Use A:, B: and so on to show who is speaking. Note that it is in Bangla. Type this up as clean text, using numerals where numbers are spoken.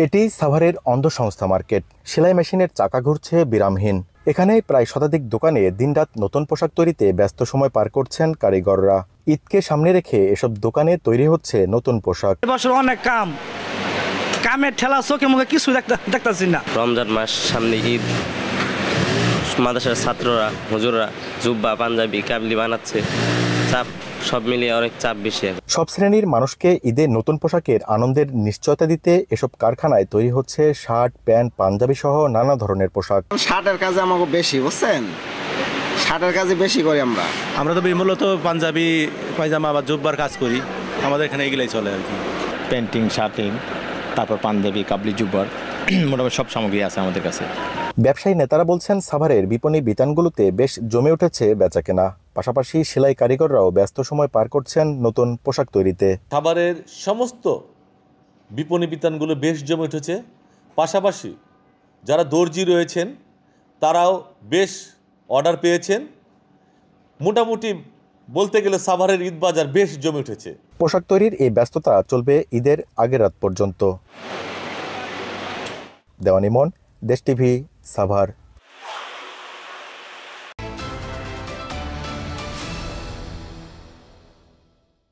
A: এটি সাভারের অন্ধ সংস্থা মার্কেট। সেলাই মেশিনের চাকা ঘুরছে বিরামহীন। এখানে প্রায় শতাধিক দোকানে দিনরাত নতুন পোশাক তৈরিতে ব্যস্ত সময় পার করছেন কারিগররা। ঈদকে সামনে রেখে এসব দোকানে তৈরি হচ্ছে নতুন পোশাক।
B: এবছর অনেক কামের ঠেলা চোখে মুখে কিছু দেখতেছি না।
C: রমজান মাস সামনে, ঈদ, মাদ্রাসার ছাত্ররা, হুজুররা জুব্বা, পাঞ্জাবি, কাবলি বানাচ্ছে। চাপ সব মিলিয়ে অনেক চাপ বেশি।
A: সব শ্রেণীর মানুষকে ঈদে নতুন পোশাকের আনন্দের নিশ্চয়তা দিতে এসব কারখানায় তৈরি হচ্ছে শার্ট, প্যান্ট, পাঞ্জাবি সহ নানা ধরনের পোশাক।
D: শার্টের কাজে আমাকে বেশি, বুঝছেন, শার্টের কাজে বেশি করি আমরা
E: তো মূলত পাঞ্জাবি, পায়জামা বা জুব্বার কাজ করি। আমাদের এখানে এগুলাই চলে আর কি।
F: প্যান্টিং, শার্টিং, তারপর পাঞ্জাবি, কাবলি, জুব্বার, মোটামুটি সব সামগ্রী আছে আমাদের কাছে।
A: ব্যবসায়ী নেতারা বলছেন সাভারের বিপণী বিতানগুলোতে বেশ জমে উঠেছে বেচাকেনা। পাশাপাশি সেলাই কারিগররাও ব্যস্ত সময় পার করছেন নতুন পোশাক তৈরিতে।
G: সাভারের সমস্ত বিপণী বিতানগুলো বেশ জমে উঠেছে। পাশাপাশি যারা দর্জি রয়েছেন তারাও বেশ অর্ডার পেয়েছেন। মোটামুটি বলতে গেলে সাভারের ঈদ বাজার বেশ জমে উঠেছে।
A: পোশাক তৈরির এই ব্যস্ততা চলবে ঈদের আগের রাত পর্যন্ত। দেওয়ান ইমন, দেশ টিভি, সাভার।